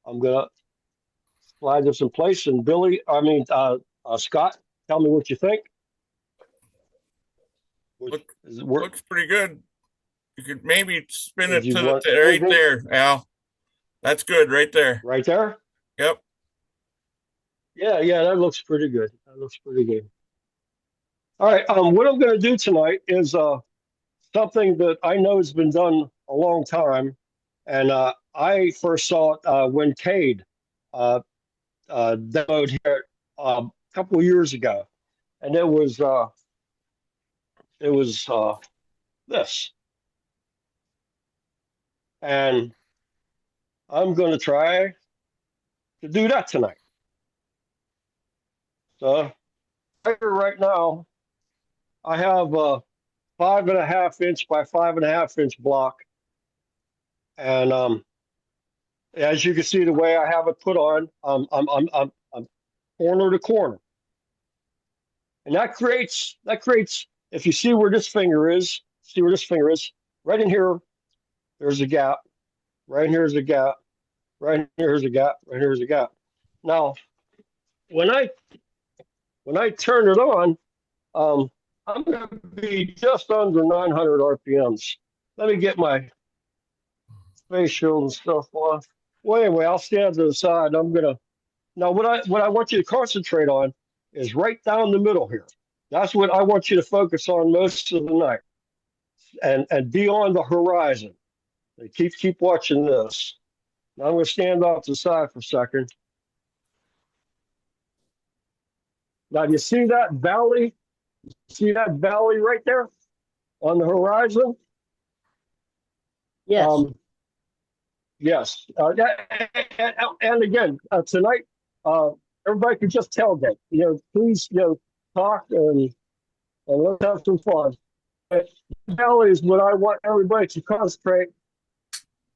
I'm gonna slide this in place. And Billy, Scott, tell me what you think. Look, Is it work? looks pretty good. You could maybe spin Did it you want right anything there, Al. That's good right there. right there? Yep. Yeah, yeah, that looks pretty good. That looks pretty good. All right. What I'm going to do tonight is something that I know has been done a long time, and I first saw it when Cade uh, demoed here a couple of years ago, and it was this, and I'm going to try to do that tonight. So right now, I have a 5.5 inch by 5.5 inch block, and as you can see, the way I have it put on, I'm corner to corner, and that creates. If you see where this finger is, right in here, there's a gap. Right here's a gap. Right here's a gap. Right here's a gap. Now, when I when I turn it on, um, I'm going to be just under 900 RPMs. Let me get my face shield and stuff on. Well, anyway, I'll stand to the side. I'm gonna now what I want you to concentrate on is right down the middle here. That's what I want you to focus on most of the night, and be on the horizon. Keep watching this. Now I'm gonna stand off to the side for a second. Now you see that valley? See that valley right there on the horizon? Yes. Um, yes. And again, tonight, uh, everybody can just tailgate. Please, talk and let's have some fun. But valley is what I want everybody to concentrate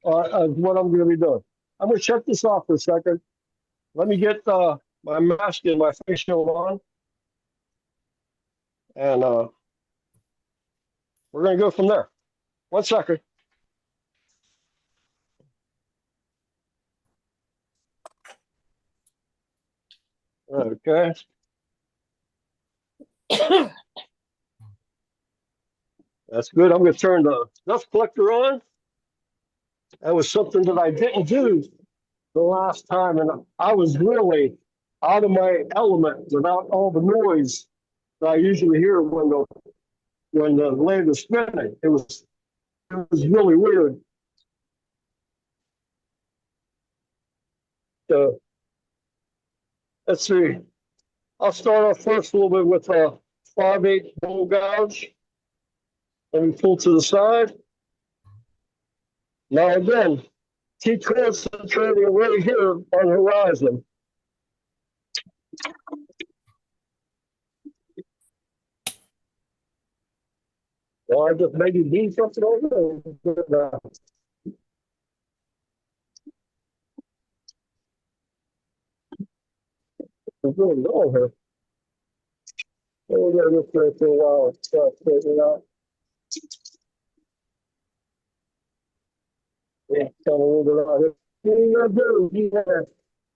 on what I'm going to be doing. I'm going to shut this off for a second. Let me get my mask and my face shield on, and we're going to go from there. 1 second. Okay. That's good. I'm going to turn the dust collector on. That was something that I didn't do the last time, and I was really out of my element without all the noise that I usually hear when the lathe is spinning. It was really weird. So let's see. I'll start off first a little bit with a 5/8 bowl gouge. Let me pull to the side. Now again, keep concentrating right here on the horizon. Or I just maybe need something over there. It's really low here. We're going to this for a while. Start figuring out. Yeah, tell a little bit about it. What are you going to do?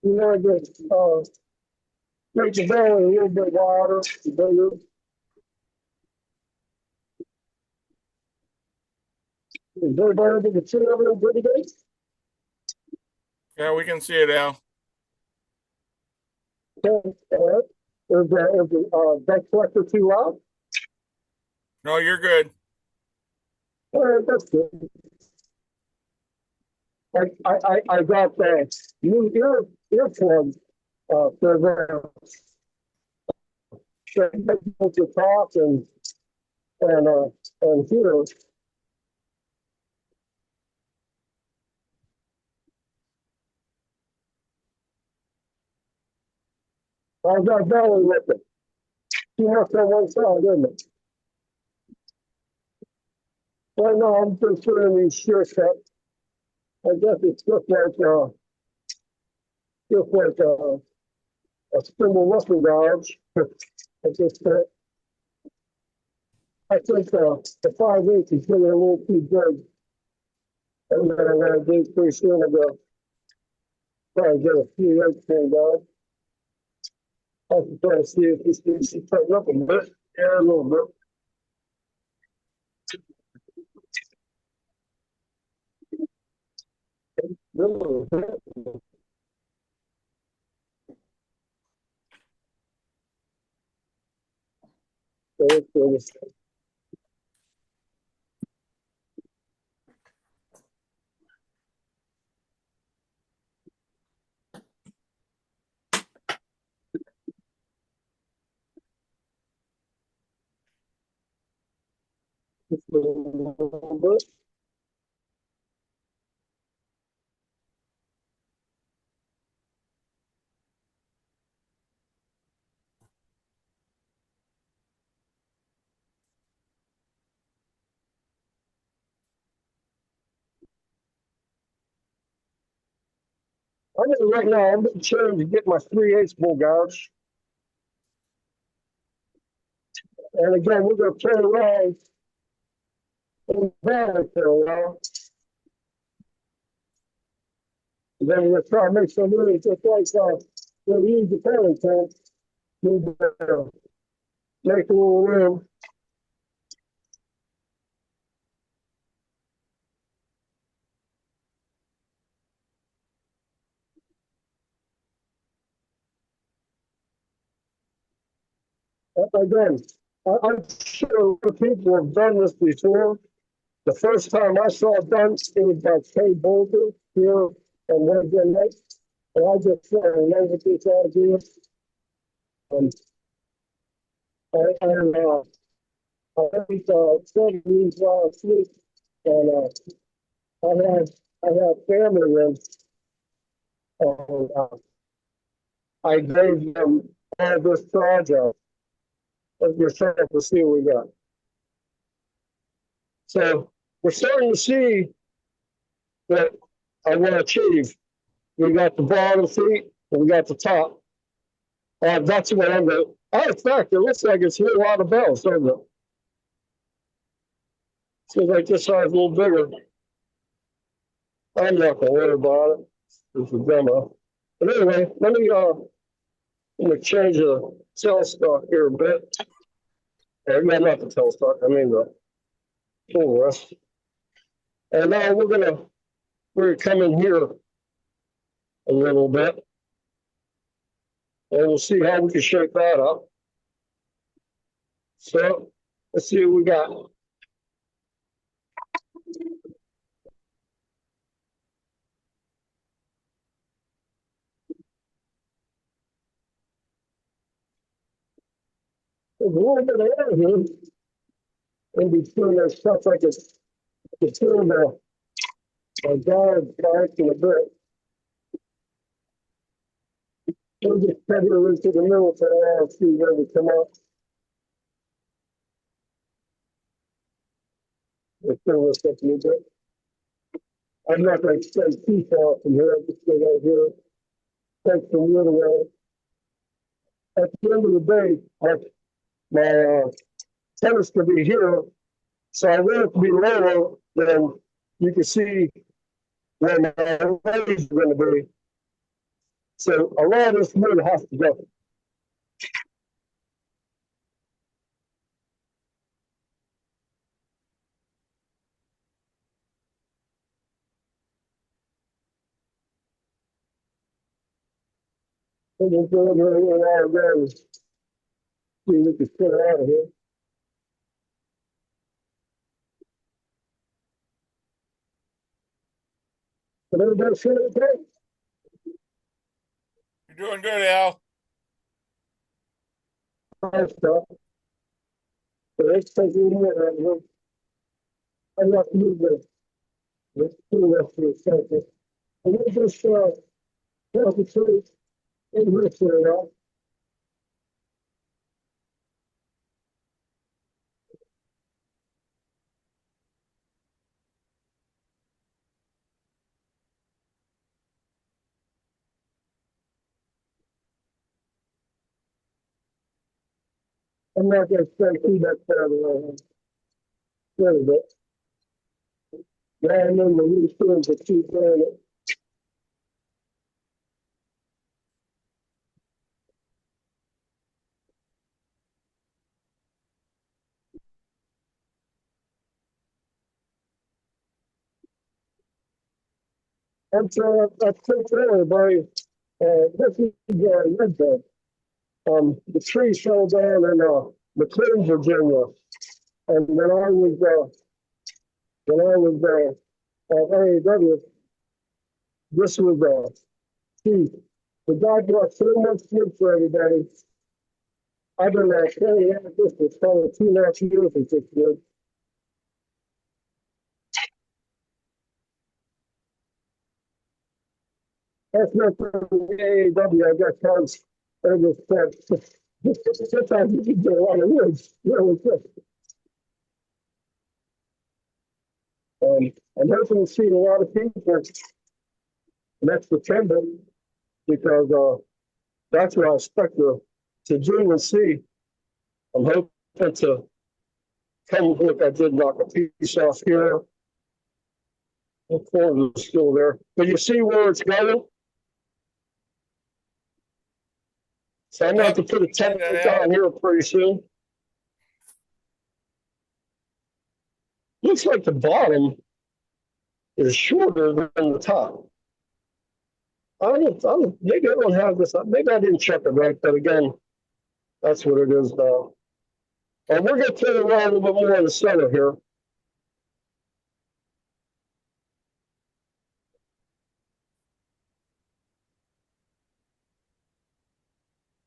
You want to get, make the belly a little bit wider, bigger. Is everybody able to see everything pretty good? Yeah, we can see it, Al. Okay, all right. Is the deck collector too loud? No, you're good. All right, that's good. I got that new earplugs for the to talk and uh and hear. I got belly with it. Too much on one side, didn't it? Right now I'm considering these shear sets. I guess it's just like a spindle muscle gouge. I just I think the 5/8 is getting a little too big. And then I'm gonna do pretty soon ago. Try to get a few eggs pulled out. I can try to see if this needs to tighten up a bit. Yeah, a little bit. Little bit. So it's just a little bit. I'm gonna right now. I'm gonna trying to get my 3/8 bull gouge. And again, we're gonna turn around and balance it around. And then we're gonna try to make some room just like we'll use the parent tank. We'll make a little room. Again, I'm sure people have done this before. The first time I saw it done, it was by Kay Boulder here on Wednesday night. And I just fell in love with this idea. And I think Fred needs sleep. And I had I had family in, and I gave them all this project. And we're trying to see what we got. So we're starting to see that I want to achieve. We got the bottom feet and we got the top. That's what I'm going to. Oh, in fact, it looks like it's hit a lot of bells, doesn't it? Seems like this side's a little bigger. I'm not going to worry about it. It's a demo. But anyway, let me change the tailstock here a bit. No, not the tailstock. I mean the full rest. And now we're gonna come in here a little bit, and we'll see how we can shape that up. So let's see what we got. There's a little bit of air here in between that stuff like it's between the guard back and a bit. We'll just head her into the middle for now and see where we come out. Let's turn this up a little bit. I'm not going to extend too far from here. I'm just going to go here. Take the wood away. At the end of the day, my tennis can be here, so I want it to be lower than you can see where my legs are going to be. So a lot of this wood has to go. So we'll go over here and out there and see if we can get it out of here. But everybody feel okay? You're doing good, Al. Nice stuff. So let's take it in there and I'm not to move this. Let's do this for a second. And we'll just concentrate in this area. I'm not going to spend too much time around here. A little bit. Yeah, and then the new students that keep doing it. That's everybody. This is red bed. The tree fell down in McLean, Virginia, and when I was at AAW, this was key. The guy brought so much food for everybody. I've been standing at this for probably 2.5 years with this kid. That's not from the AAW. I got times over sometimes you can get a lot of words. Really quick. I'm hoping to see a lot of people next September because that's what I expect to do and see. I'm hoping to come look. I did knock a piece off here. The corner is still there, but you see where it's going. So I'm going to have Yep. to put a See tent that, Al? down here pretty soon. Looks like the bottom is shorter than the top. Maybe I don't have this. Maybe I didn't check it right, but again, that's what it is now. And we're going to turn around a little bit more in the center here.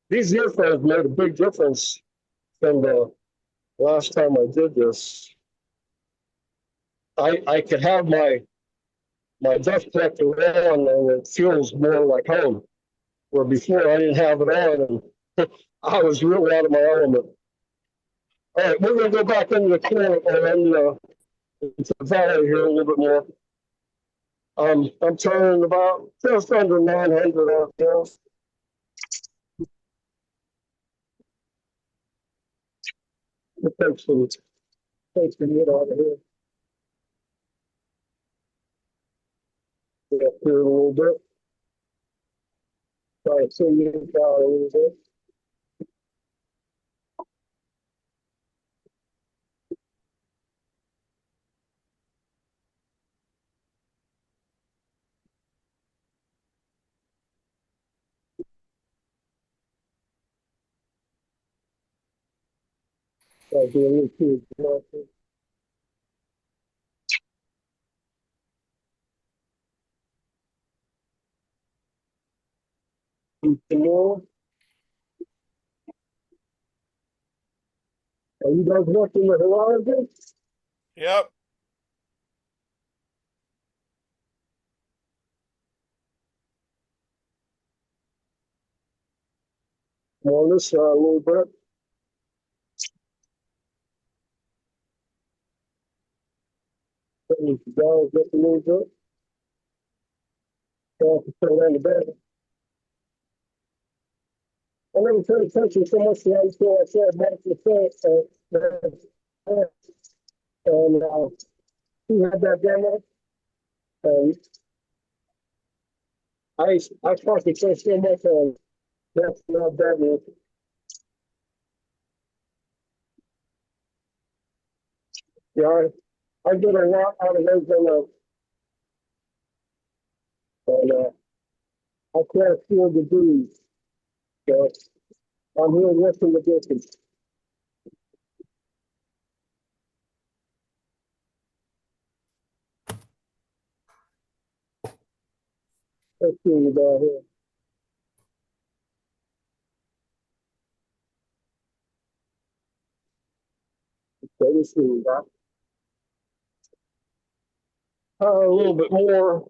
These earphones made a big difference from the last time I did this. I could have my dust collector on and it feels more like home. Where before I didn't have it on and I was really out of my element. All right, we're going to go back into the corner and into the valley here a little bit more. I'm turning about just under 900 out there. Takes some wood out of here. Get up here a little bit. Try to see you down a little bit. Try to do a little too. Some more. Are you guys working the horizon? Yep. On this side a little bit. Putting it down just a little bit. Try to put it on the bed. I never paid attention so much to that until I said back to the and he had that demo. And I concentrate so much on that's not bad news. Yeah, I get a lot out of those demos. And I can't afford to do. So I'm here working the distance. Let's see you down here. So let's see you got. A little bit more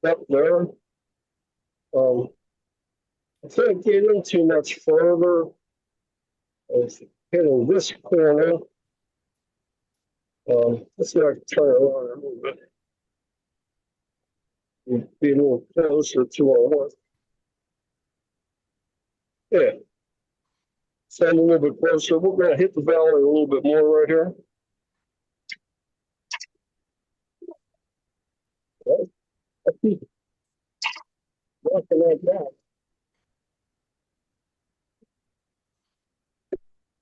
up there. I can't get in too much further. It's hitting this corner. Let's see if I can turn it around a little bit. Be a little closer to our work. Yeah. Stand a little bit closer. We're going to hit the valley a little bit more right here. Okay. I keep walking like that.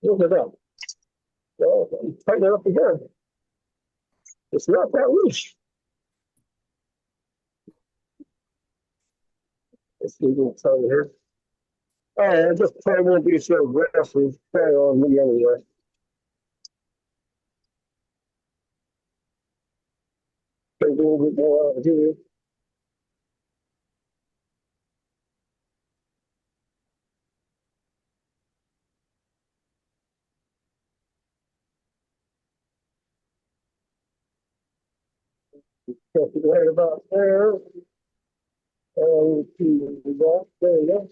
Look at that. Well, tighten it up again. It's not that loose. see what's over here. All right, I just probably won't be so aggressive. Probably on me anyway. Take a little bit more out of here. Check it right about there. And to that, there you go.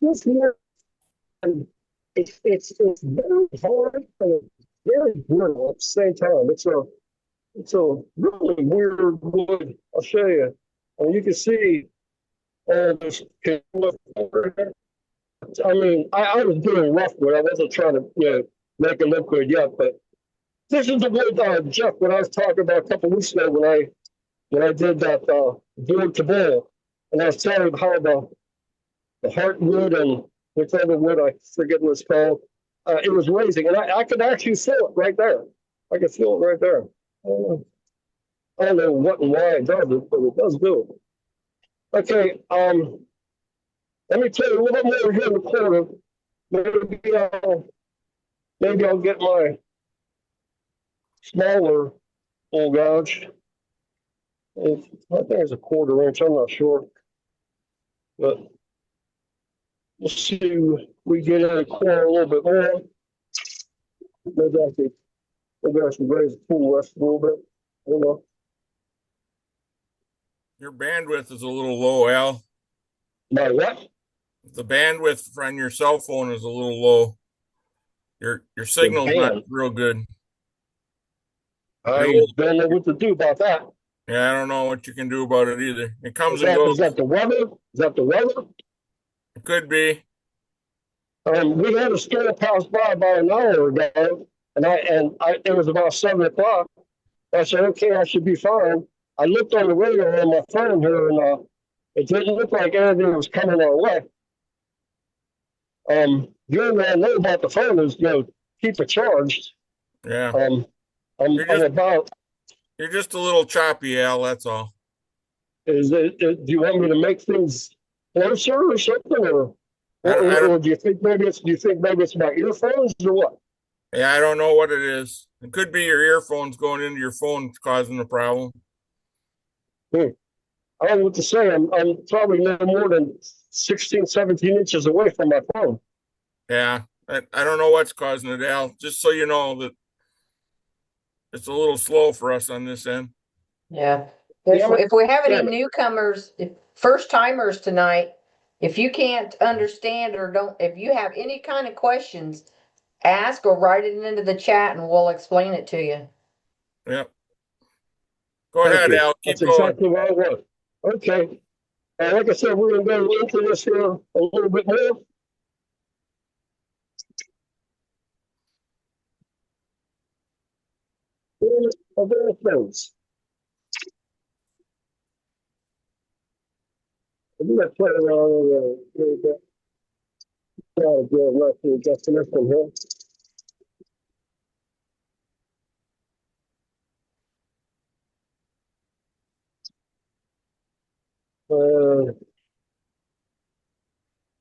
This here, it's very hard and very brittle at the same time. It's a really weird wood. I'll show you. And you can see all this. I mean, I was doing rough wood. I wasn't trying to make it look good yet, but this is the wood Jeff when I was talking about a couple of weeks ago when I did that board to bowl, and I was telling you how the heartwood and whichever wood I forget what it's called, it was raising, and I could actually feel it right there. I could feel it right there. I don't know what and why it does it, but it does do it. Okay, let me tell you a little bit more here in the corner. Maybe I'll get my smaller bull gouge. I think it's a 1/4 inch. I'm not sure, but we'll see if we get in the corner a little bit more. Maybe I should raise the pool rest a little bit. I don't know. Your bandwidth is a little low, Al. My what? The bandwidth on your cell phone is a little low. Your The signal's not band. real good. I Maybe, don't know what to do about that. yeah, I don't know what you can do about it either. It Is comes and that is goes. that the weather? Is that the weather? It could be. We had a storm pass by about an hour ago, and it was about 7 o'clock. I said, okay, I should be fine. I looked on the radar on my phone here, and it didn't look like anything was coming our way. The only thing I know about the phone is keep it charged. Yeah. Um, You're I'm just about. you're just a little choppy, Al, that's all. Do you want me to make things closer or something, I, I don't or do you think maybe it's my earphones or what? yeah, I don't know what it is. It could be your earphones going into your phone causing the problem. Hmm. I don't know what to say. I'm probably no more than 16, 17 inches away from my phone. Yeah. I don't know what's causing it, Al. Just so you know that it's a little slow for us on this end. Yeah. Yeah, If we have any damn it. newcomers, first timers tonight, if you can't understand or don't, if you have any kind of questions, ask or write it into the chat and we'll explain it to you. Yep. Go Thank ahead, you. Al. Keep That's going. exactly what I want. Okay. Like I said, we're going to go into this here a little bit more. Of all things. I'm going to play around a little bit. Try to do a roughly definition here.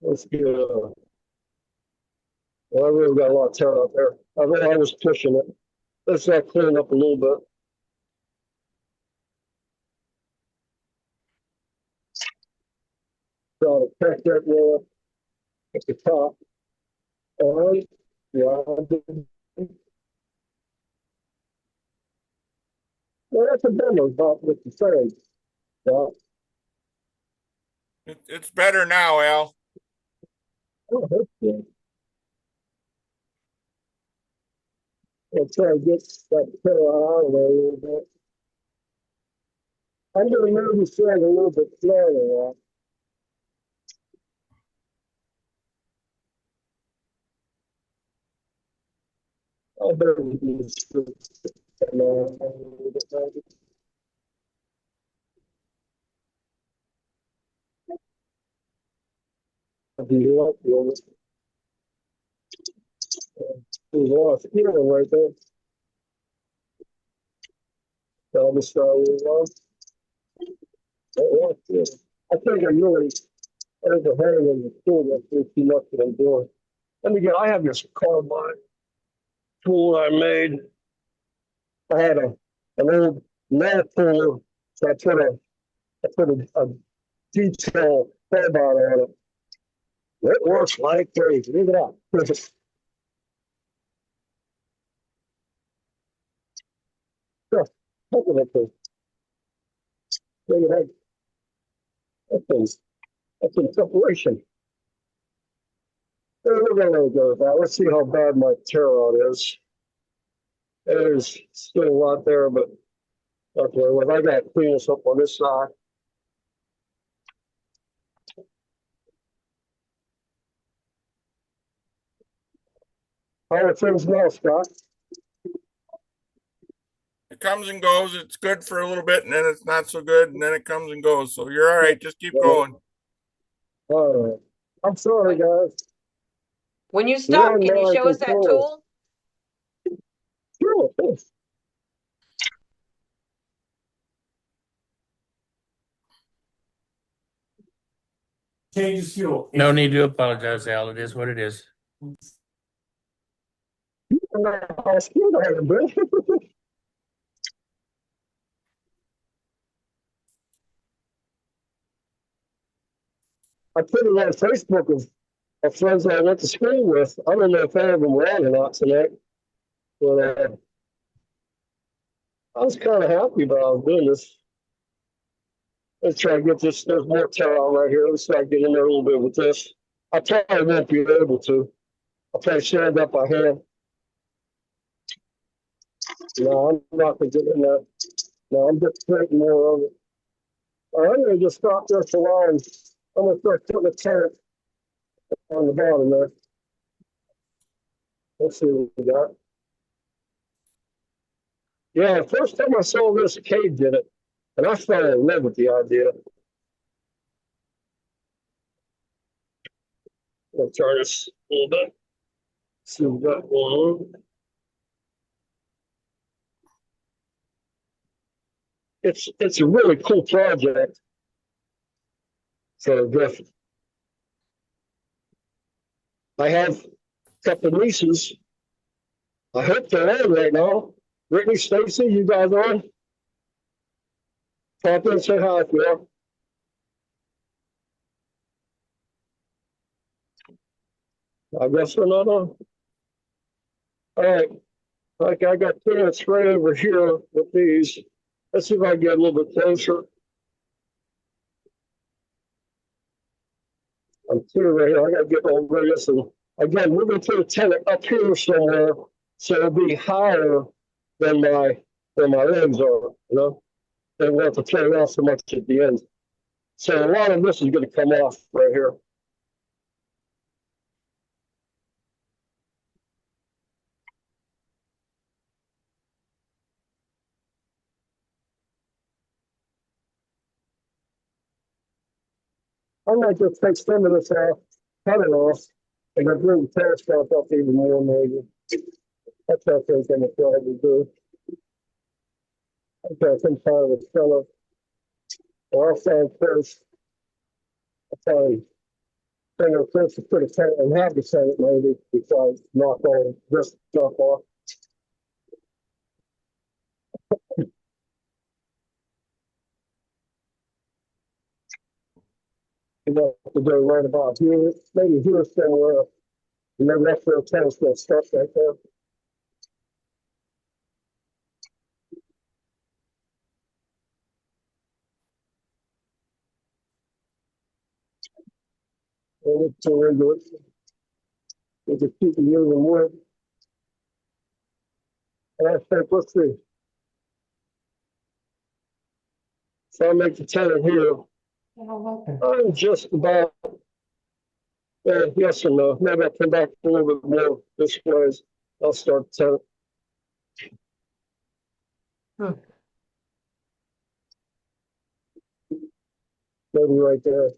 Let's get well, I really got a lot of tear out there. I was pushing it. Let's clean up a little bit. Try to catch that roll at the top. All right. Yeah. Well, that's a demo about what you're saying. Yeah. It's better now, Al. Oh, that's good. I'll try to get that tear out of there a little bit. I'm going to move the thread a little bit slower. I'll better do this. be lucky on it. There's a lot of feeling right there. So I'll just start with one. I think I really overhang in the tool that's too much that I'm doing. Let me get, I have this carbide tool I made. I had an old nail puller, so I put a detail carbide on it. It works like crazy. Look at that. Look at that thing. Look at that. That's in preparation. We're gonna go with that. Let's see how bad my tear out is. There's still a lot there, but okay, well, I got to clean this up on this side. How are things now, Scott? It comes and goes. It's good for a little bit, and then it's not so good, and then it comes and goes. So you're all right. Just keep going. All right. I'm sorry, guys. When you stop, You're can you in show us that control. tool? Sure. Changes fuel. No need to apologize, Al. It is what it is. I'm not asking you to have a break. I put it on Facebook of friends I went to school with. I don't know if any of them were on or not tonight, but I was kind of happy about doing this. Let's try to get this. There's more tear out right here. Let's try to get in there a little bit with this. I probably won't be able to. I'll probably stand up by hand. No, I'm not going to get in there. No, I'm just creating more of it. All right, I'm going to just stop there for a while. And I'm going to start putting a tank on the bottom there. Let's see what we got. Yeah, the first time I saw this, Cade did it, and I fell in love with the idea. I'll turn this a little bit. See what we got going on. It's a really cool project. So Griffin. I have a couple of nieces. I hope they're on right now. Brittany, Stacy, you guys on? Pop in and say hi if you are. I guess we're not on. All right. Like I got parents right over here with these. Let's see if I can get a little bit closer. I'm clear right here. I gotta get over this. And again, we're gonna put a tenant up here somewhere, so it'll be higher than my legs are, you know. They won't have to turn it off so much at the end. So a lot of this is gonna come off right here. I might just take some of this off, cut it off, and then bring the telescope up even more maybe. That's what I think I'm gonna probably do. I've got some kind of a cellar. Or I'll find first. I'll find finger first to put a tent and have the tent maybe before I knock all this stuff off. You know, to go right about here, maybe here somewhere. And then that's where the telescope starts right there. And it's so into it. We just keep using wood. And I think, let's see. So I'll make the tent here. I'm just about, yes or no. Maybe I'll come back a little bit more this way. I'll start the tent. Maybe right there.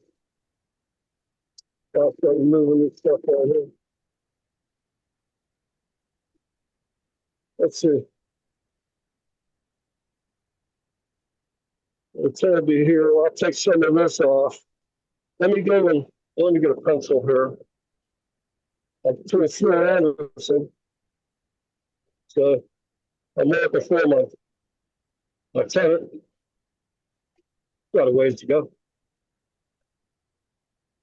I'll start moving this stuff out here. Let's see. It's gonna be here. I'll take some of this off. Let me go and let me get a pencil here. I'm to Phil Anderson. So I'm there before my tenant. Got a ways to go.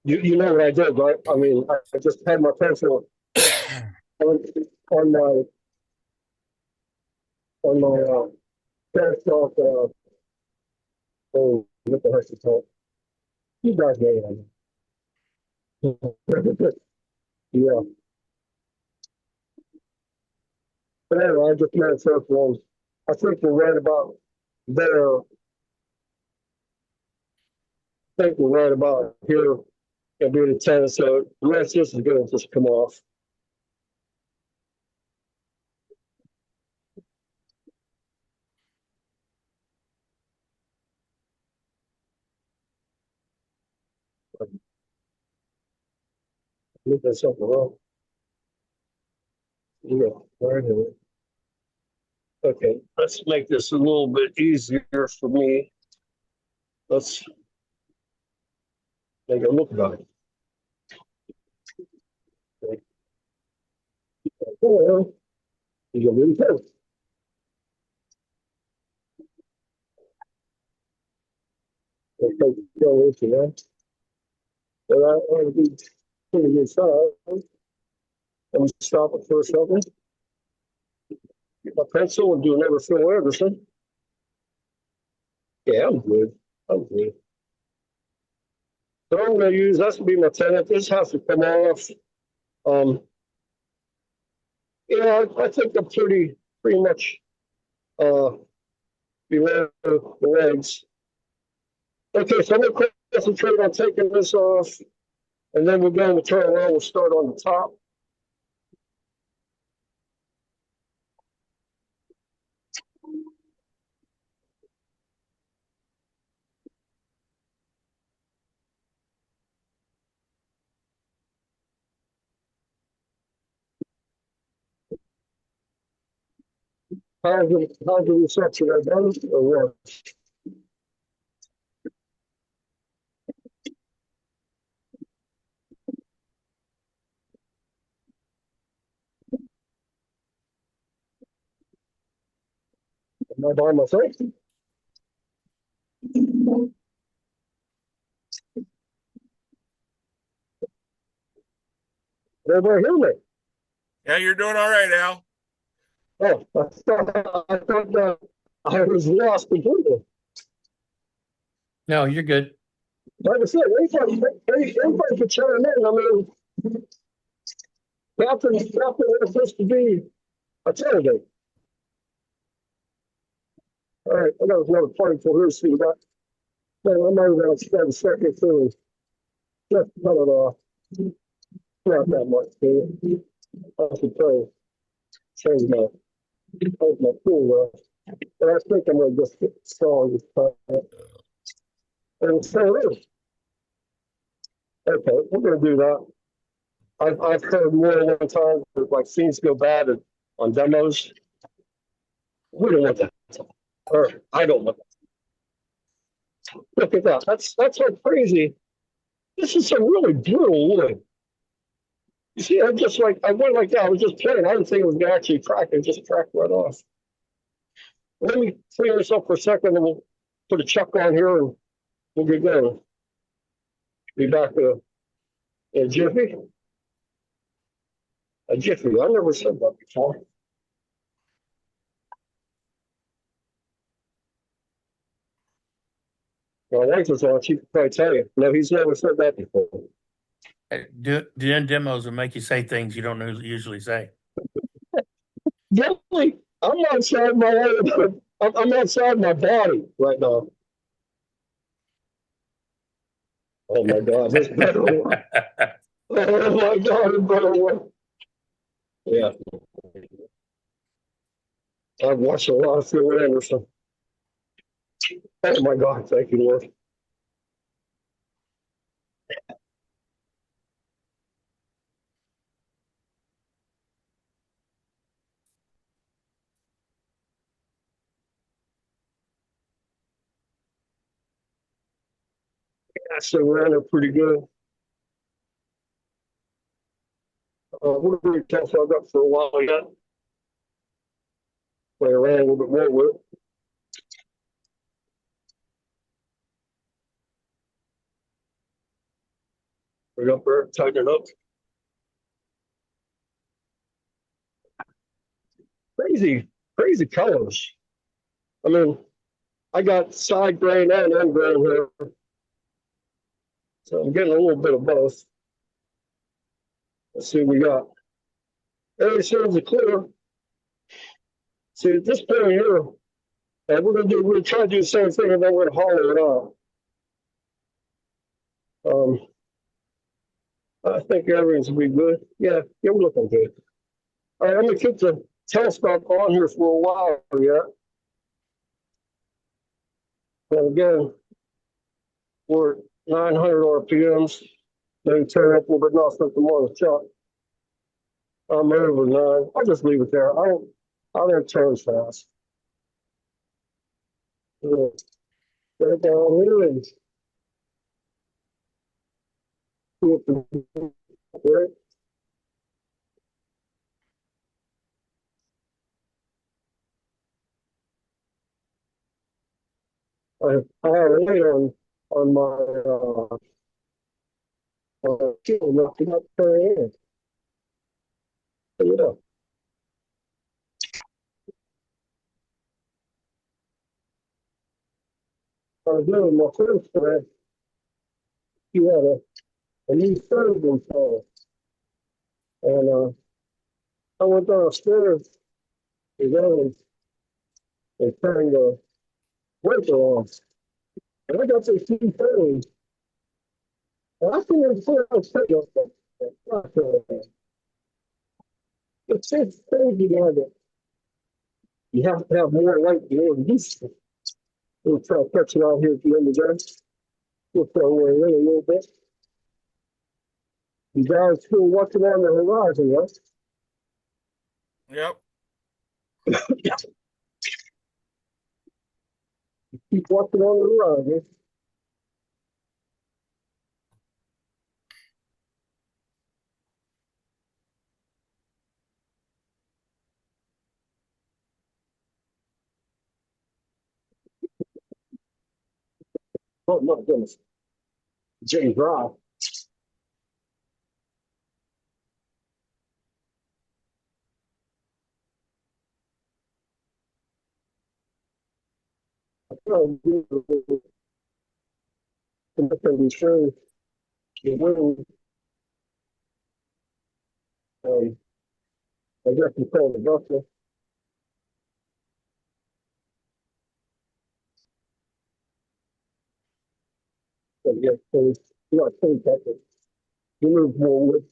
You know what I did, right? I mean, I just had my pencil on my desktop. Oh, what the heck is it called? You guys know what I mean. Yeah. But anyway, I just made a circle. I think we're right about there. I think we're right about here. And do the 10, so the rest of this is going to just come off. Look at something wrong. Yeah, right here. Okay, let's make this a little bit easier for me. Let's make it look better. Okay. Oh, you go really close. Okay, go into that. But I want to be pretty good size. Let me stop it for a second. Get my pencil and do another Phil Anderson. Yeah, I'm good. I'm good. So I'm going to use, that's going to be my tenant. This has to come off. Yeah, I think I'm pretty much below the legs. Okay, so I'm going to concentrate on taking this off, and then we're going to turn around. We'll start on the top. How's the reception? I done it or what? Am I by myself? Everybody hear me? Yeah, you're doing all right, Al. Oh, I thought I was lost completely. No, you're good. Like I said, everybody could chime in. I mean, Captain was supposed to be a candidate. All right, I got another party for here, see that. No, I'm not going to spend a second to just cut it off. Not that much, dude. I should probably change my tool. But I think I'm going to just get strong this time. And so it is. Okay, we're going to do that. I've heard more one time that like scenes go bad on demos. We don't want that. Or I don't want that. Look at that. That's so crazy. This is some really brutal wood. You see, I went like that. I was just playing. I didn't think it was gonna actually crack. It just cracked right off. Let me clear this up for a second, and we'll put a chuck on here, and we'll get going. Be back in a jiffy. A jiffy. I never said that before. My wife was on. She could probably tell you. No, he's never said that before. Doing demos will make you say things you don't usually say. Really, I'm outside I'm outside my body right now. Oh my God, this better one. Oh my God, it better one. Yeah. I've watched a lot of Phil Anderson. Oh my God, thank you, Lord. So ran her pretty good. What a test I got for a while yet. Play around a little bit more with it. Put it up there, tighten it up. Crazy, crazy colors. I mean, I got side grain and end grain here. So I'm getting a little bit of both. Let's see what we got. Every series are clear. See, at this point here, we're gonna try to do the same thing, and then we're gonna hollow it out. I think everything's gonna be good. Yeah, we're looking good. All right, I'm gonna keep the telescope on here for a while yet. And again, we're at 900 RPMs. Maybe turn up a little bit, not something more of a shot. I'm over 9. I'll just leave it there. I don't turn fast. Yeah. Get it down here and see what the right. I have a light on my keyboard, not turn in. Yeah. I was doing my first friend. He had a new stove installed. And I went downstairs to go and turn the breaker on. And I got this two things. And I couldn't understand how to set it up. It's just crazy that you have to have more light in order to do stuff. We'll try to catch it out here at the end of the day. We'll throw away a little bit. You guys still watching on the horizon, yes? Yep. Keep watching on the horizon. Oh my goodness. James Rock. I'm not going to be sure the wind. I guess you call the Dawson. So yeah, so you know, 20 seconds. You move more wood.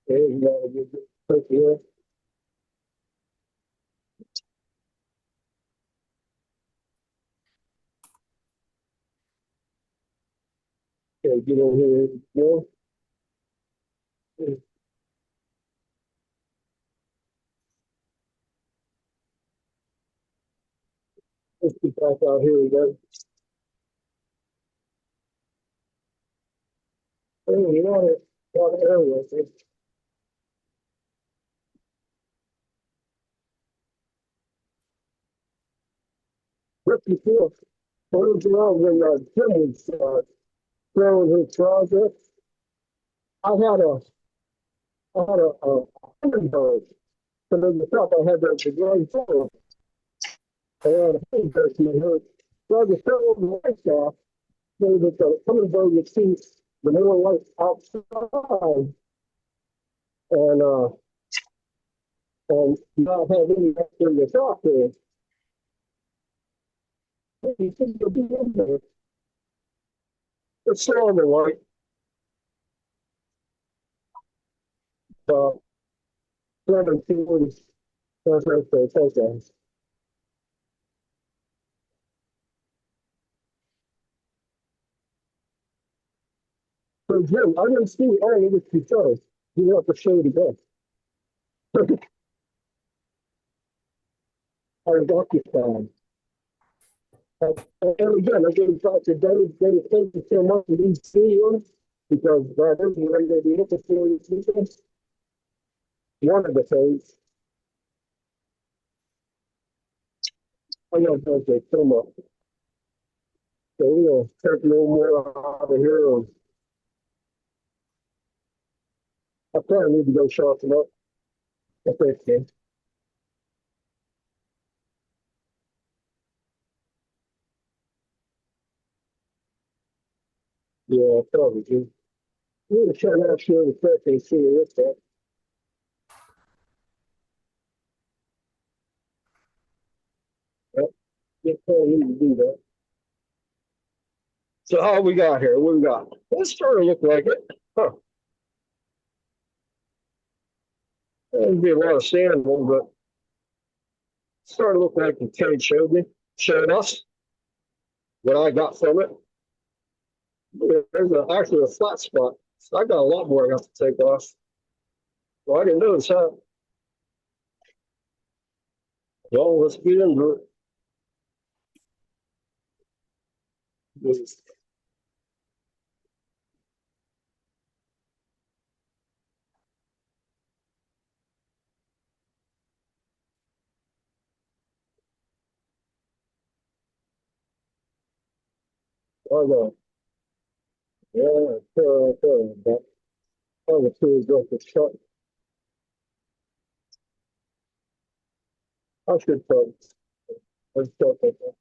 And you gotta get it right here. Okay, get over here. More. Let's get back out here again. Oh, you know it. Got an area. It's ripped before. Turns around when Tim was throwing his project. I had a hummingbird. So in the top, I had the ground floor. I had a hummingbird in my head. So I just throw the lights off so that the hummingbird would see the more light outside and not have any extra in the shop there. You think you'll be in there. It's still on the light. Uh, 17 that's right there. Thanks, guys. So, Jim, I didn't see any of this before. You have to show it again. Kazakhstan. And again, I gave talk to Dave. Thank you so much for these videos because that is what I'm going to be looking for this weekend. One of the things I know there's a film up. So we'll take a little more out of here. I probably need to go sharpen up. Okay. Yeah, probably do. We're going to try to share the clip and see what it's at. Yep. Yeah, probably need to do that. So how we got here? What we got? It's starting to look like it. Huh. There'll be a lot of sand, but it's starting to look like the Ted showed us what I got from it. There's actually a flat spot. So I got a lot more I got to take off. Well, I didn't notice that. Well, let's get into it. Oh, no. Yeah, but all the tools go for shot. I should probably. Let's talk about that.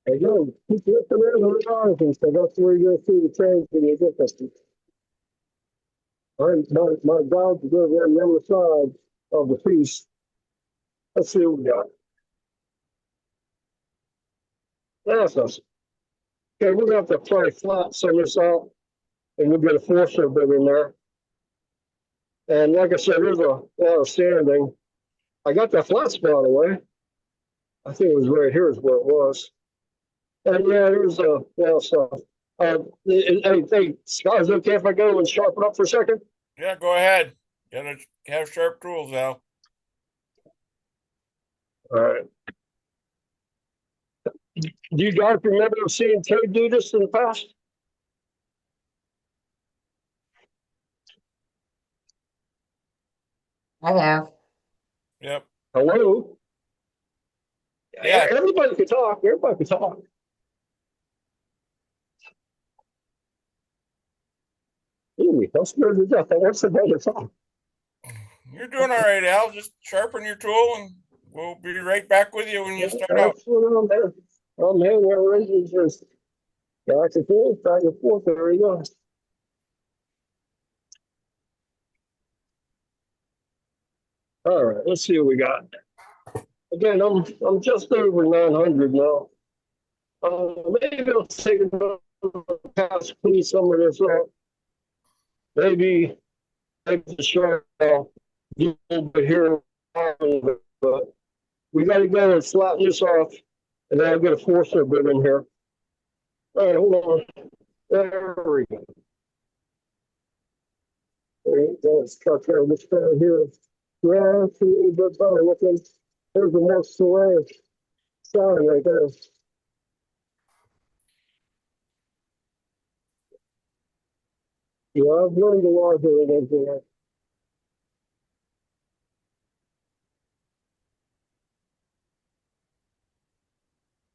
Again, keep lifting in the horizons, so that's where you're going to see the change when you get this. My dog's good on the other side of the piece. Let's see what we got. That's us. Okay, we're going to have to play flat some of this out, and we'll get a forcer bit in there. And like I said, there's a lot of sanding. I got that flat spot away. I think it was right here is where it was. And yeah, there's a lot of stuff. Hey, Scott, is it okay if I go and sharpen up for a second? Yeah, go ahead. Gotta have sharp tools, Al. All right. Do you guys remember seeing Ted do this in the past? I have. Yep. Hello? Yeah. Everybody can talk. Everybody can talk. Ooh, that's good to death. What's the better talk? You're doing all right, Al. Just sharpen your tool and we'll be right back with you when you start out. That's what I'm there. I'm here where raises just back and forth, back and forth. There we go. All right, let's see what we got. Again, I'm just over 900 now. Maybe I'll take another pass, clean some of this up. Maybe the short do a little bit here, but we got to go and flatten this off, and then I'll get a forcer bit in here. All right, hold on. There we go. There we go. Let's cut there. This guy here. Yeah, it's a little bit better looking. There's a more select sign right there. Yeah, I've learned a lot here and everything.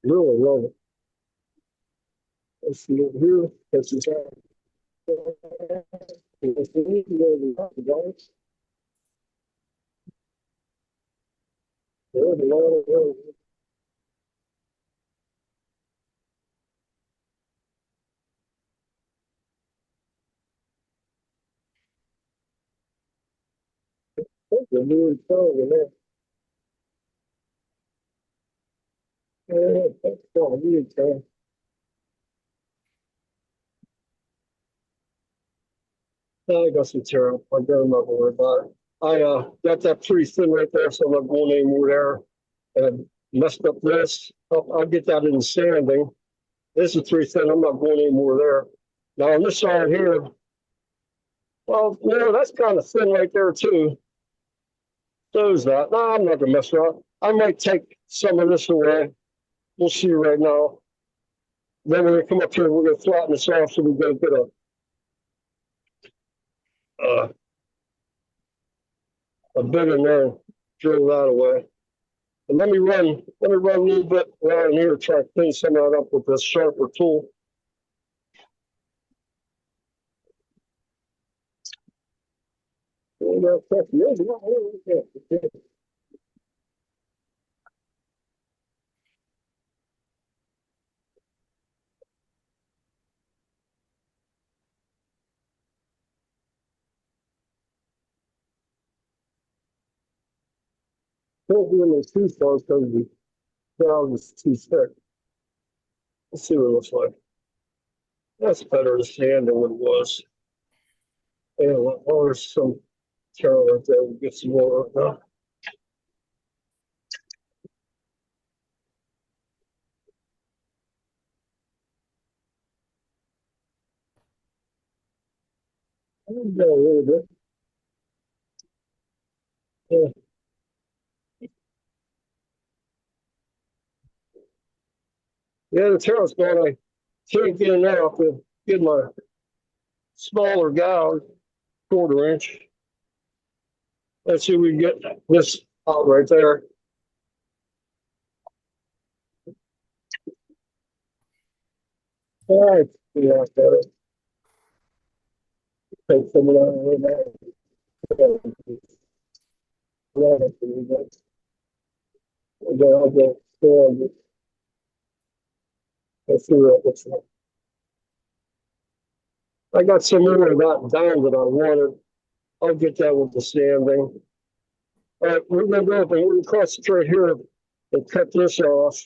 Really love it. Let's see it here. This is how. There's a lot of room. That's a new song in there. Yeah, that's all new song. I got some tear up. I'm not worried about it. I got that pretty thin right there, so I'm not going anymore there. And messed up this. I'll get that in sanding. This is pretty thin. I'm not going anymore there. Now on this side here, well, that's kind of thin right there too. So's that. No, I'm not gonna mess around. I might take some of this away. We'll see right now. Then we're gonna come up here and we're gonna flatten this off so we get a bit of a bit in there and drill that away. And let me run a little bit around here, try to clean some of that up with this sharper tool. Don't be in the too far because the ground is too thick. Let's see what it looks like. That's better to sand than what it was. And there's some carrot right there. We'll get some more right now. A little bit. Yeah. Yeah, the tail's gone. I can't get in there. I have to get my smaller gouge, 1/4 inch. Let's see if we can get this out right there. All right, yeah, got it. Take some of that right now. I'll go forward. Let's see what it looks like. I got some more of that down that I wanted. I'll get that with the sanding. All right, we're gonna go up and we're gonna concentrate here and cut this off.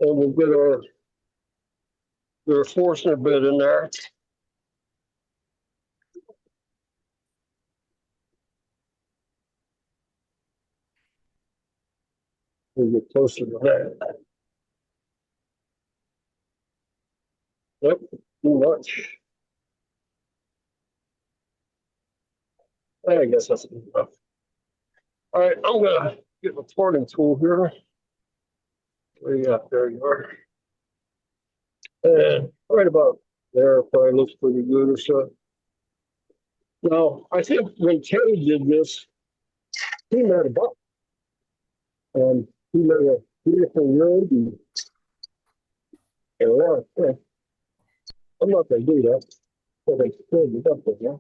And we'll get our reinforcer bit in there. We'll get closer to that. Yep, too much. I guess that's enough. All right, I'm gonna get my parting tool here. Where you at? There you are. And right about there probably looks pretty good or so. Now, I think when Terry did this, he made a buck. He made a beautiful road and a lot of stuff. I'm not going to do that. But I still did up there,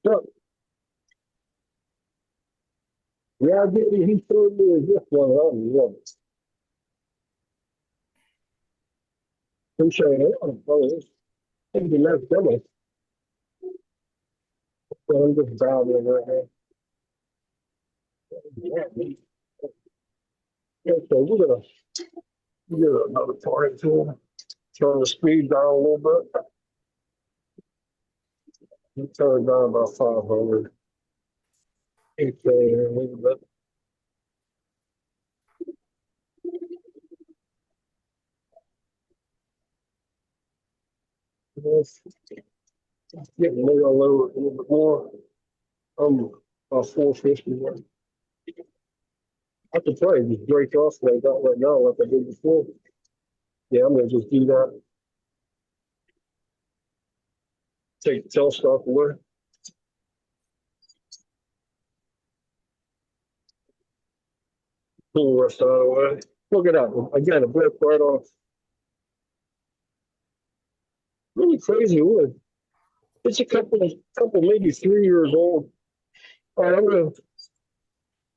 So, yeah, he showed me this one. I love it. I'm showing it on the I think he left them. So I'm just battling right now. Yeah, so we're going to get another parting tool. Turn the speed down a little bit. Turn it down about 500. Okay, a little bit. Getting a little lower, a little bit more. About 450. I could probably just break off what I got right now, like I did before. Yeah, I'm gonna just do that. Take the tail stock away. Pull the rest out of the way. Look at that. Again, it broke right off. Really crazy wood. It's a couple, maybe 3 years old. All right, I'm gonna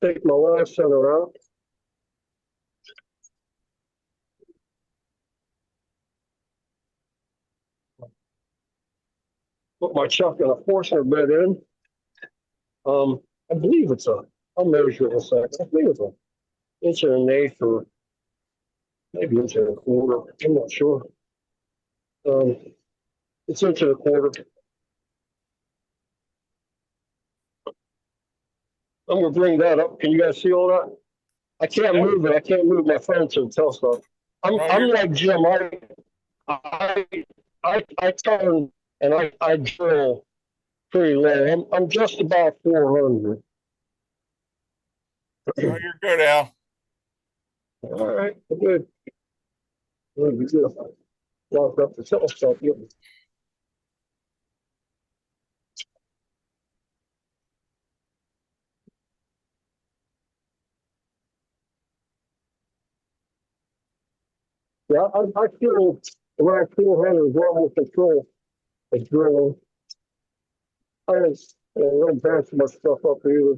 take my last center out. Put my chuck and a forcer bed in. I believe I'll measure it in a second. I believe it's an inch and an eighth or maybe inch and a quarter. I'm not sure. It's inch and a quarter. I'm gonna bring that up. Can you guys see all that? I can't move it. I can't move my phone to tell stuff. No, I'm like Jim. I I turn and I drill pretty low. I'm just about 400. no, you're good, Al. All right, good. Good. Locked up the telescope. Yeah, I feel around 400 is well with control of drilling. I don't back so much stuff up either.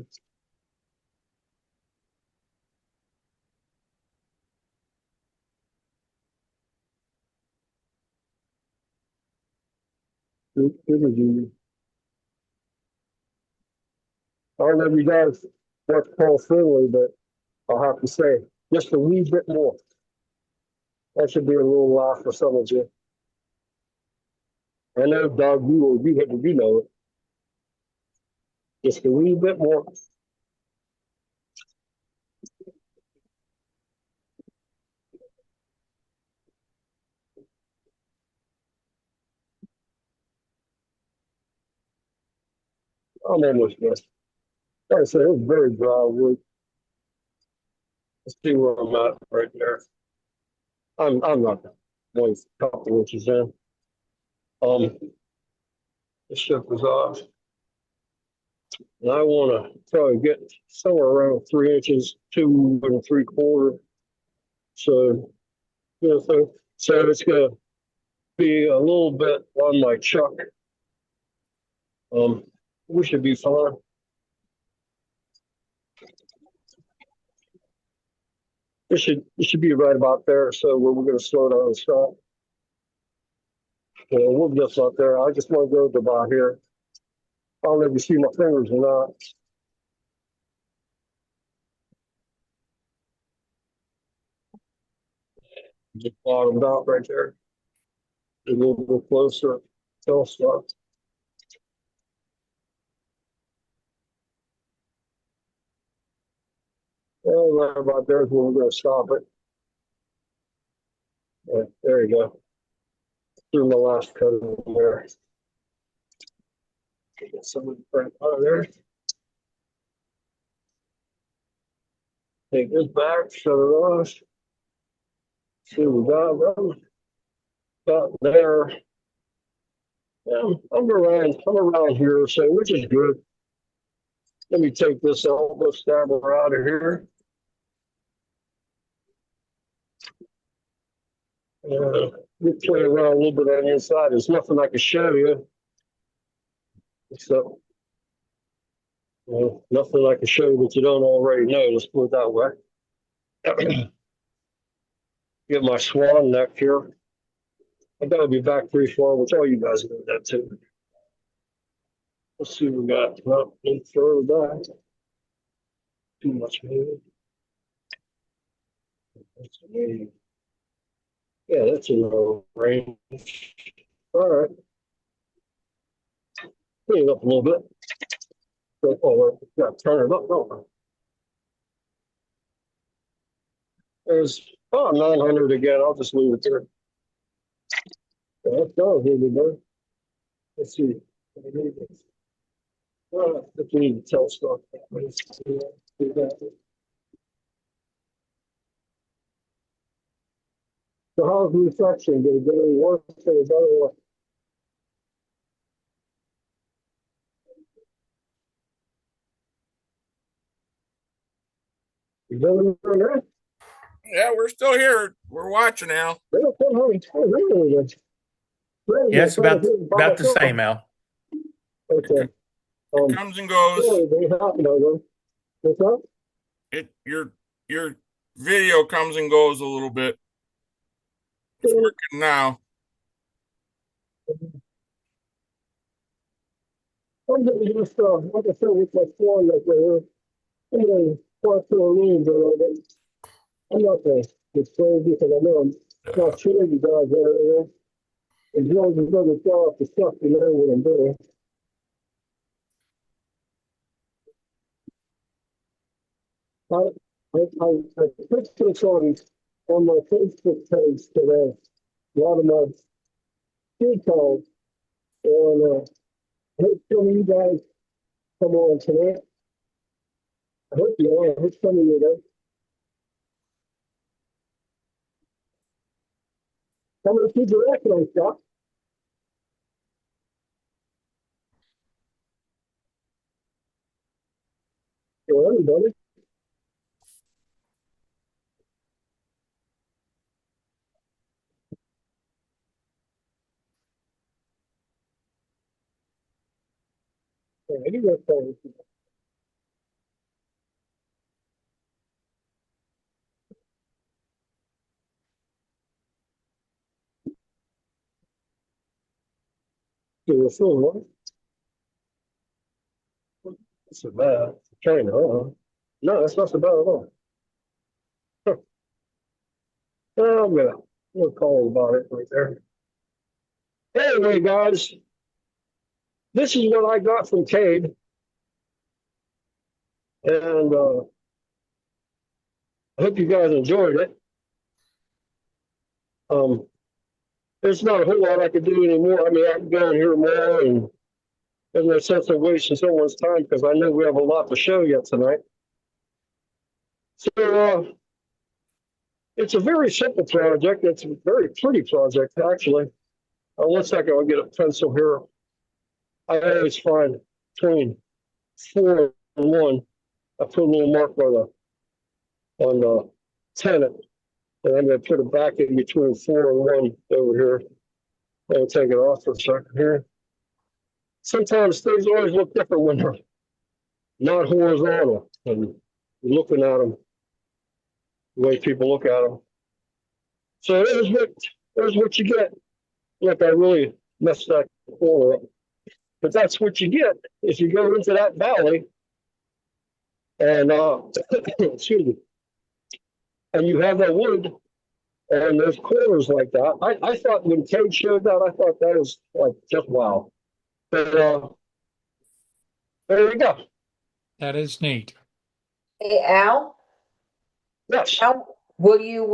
I don't know if you guys watch Paul Finley, but I'll have to say just a wee bit more. That should be a little laugh for some of you. I know, Doug, you know it. Just a wee bit more. I'm almost done. Like I said, it was very dry wood. Let's see where I'm at right there. I'm not only a couple inches in. The ship was off. And I want to probably get somewhere around 3 inches, 2 3/4. So, so it's gonna be a little bit on my chuck. We should be fine. It should be right about there. So we're gonna slow down and stop. We'll just up there. I just want to go to about here. I don't know if you see my fingers or not. Just bottomed out right there. A little bit closer. Tell stuff. Well, right about there is where we're going to stop it. Yeah, there you go. Through my last cut in there. Get some of the crap out of there. Take this back, shut it off. See what we got there. Yeah, I'm around here, so which is good. Let me take this elbow stabber out of here. We play around a little bit on the inside. There's nothing I can show you. So, nothing I can show you that you don't already know. Let's put it that way. Get my swan neck here. I gotta be back pretty far, which all you guys know that too. Let's see what we got. Well, further back. Too much moving. Yeah, that's in the range. All right. Clean it up a little bit. Oh, got to turn it up, don't I? There's 900 again. I'll just leave it there. Yeah, that's done. Here we go. Let's see. If we need to tell stuff. So how's the reflection? Did it get any worse or better? Is that there? Yeah, we're still here. We're watching, Al. Yeah, it's about the same, Al. Okay. It comes and goes. What's up? Your video comes and goes a little bit. It's working now. I'm getting just like I said with my phone like I'm gonna talk to a room, but I'm not gonna get crazy because I know I'm not sure you guys are. As long as it doesn't fall off the truck, you know what I'm doing. I put this on my Facebook page today. A lot of my feed calls, and I hope some of you guys come on tonight. I hope you are. I hope some of you do. How many people are on, Scott? For everybody. Yeah, you got phones. You're full, right? That's so bad. China, huh? No, that's not so bad at all. Huh. Well, we'll call about it right there. Anyway, guys, this is what I got from Cade, and I hope you guys enjoyed it. There's not a whole lot I could do anymore. I mean, I can go in here more, and there's no sense in wasting someone's time because I know we have a lot to show yet tonight. So it's a very simple project. It's a very pretty project, actually. 1 second, I'll get a pencil here. I always find between 4 and 1. I put a little mark on the tenant, and I'm going to put it back in between 4 and 1 over here. I'll take it off for a second here. Sometimes things always look different when they're not horizontal and looking at them the way people look at them. So there's what you get. Look, I really messed that corner up. But that's what you get if you go into that valley and excuse me, and you have that wood and there's corners like that. I thought when Kate showed that, I thought that was like just wow. But there you go. That is neat. Hey, Al, Yes. Al, will you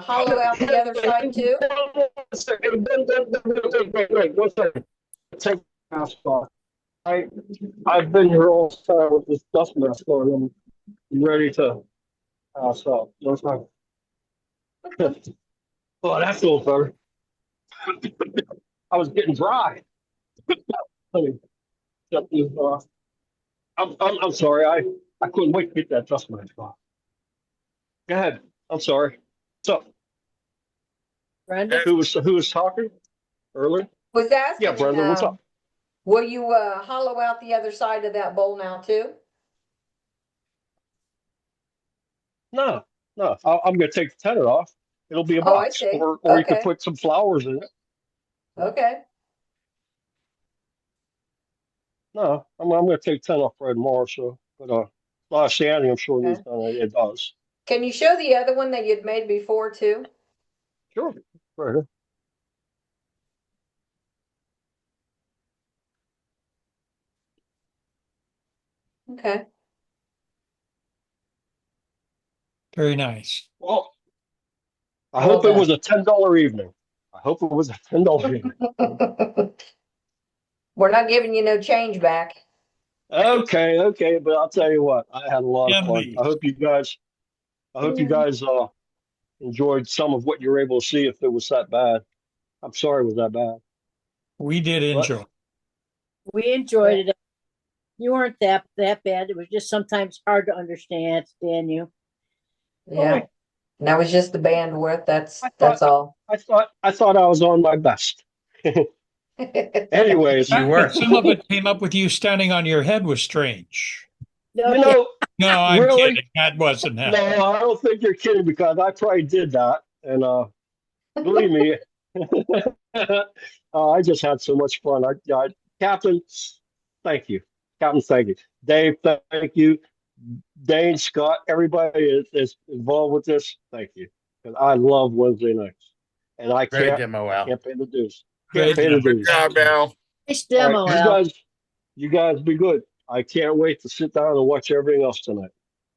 hollow out the other side too? Wait, 1 second. Take the mask off. I've been here all the time with this dust mask on. I'm ready to pass out. 1 second. Oh, that feels better. I was getting dry. Let me shut this off. I'm sorry. I couldn't wait to get that dust mask off. Go ahead. I'm sorry. So, Brenda? who was talking earlier? Was asking, Yeah, Brenda, what's up? will you hollow out the other side of that bowl now too? No, I'm going to take the tenant off. It'll be a Oh, I box, see. or you could Okay. put some flowers in it. Okay. No, I'm going to take 10 off right tomorrow. So, but a lot of sanding, I'm sure needs Okay. done. It does. Can you show the other one that you'd made before too? Sure, right here. Okay. Very nice. Well, I Well hope it done. was a $10 evening. I hope it was a $10 evening. We're not giving you no change back. Okay, but I'll tell you what, I had a lot of At fun. least. I hope you guys enjoyed some of what you were able to see if it was that bad. I'm sorry it was that bad. We did But enjoy. We enjoyed it. You weren't that bad. It was just sometimes hard to understand you. Yeah. And that was just the bandwidth. That's thought all. I thought I was on my best. Anyways, Some You were. some of it came up with you standing on your head was strange. you Okay. know, No, I'm really? kidding. That wasn't No, happening. I don't think you're kidding because I probably did that. And believe me, I just had so much fun. Captain, thank you. Captain, thank you. Dave, thank you. Dane, Scott, everybody is involved with this. Thank you. Because I love Wednesday nights. And I Great can't demo, Al. pay the dues. Great Pay the job. Good dues. job, Al. Nice All right, demo, Al. you guys be good. I can't wait to sit down and watch everything else tonight.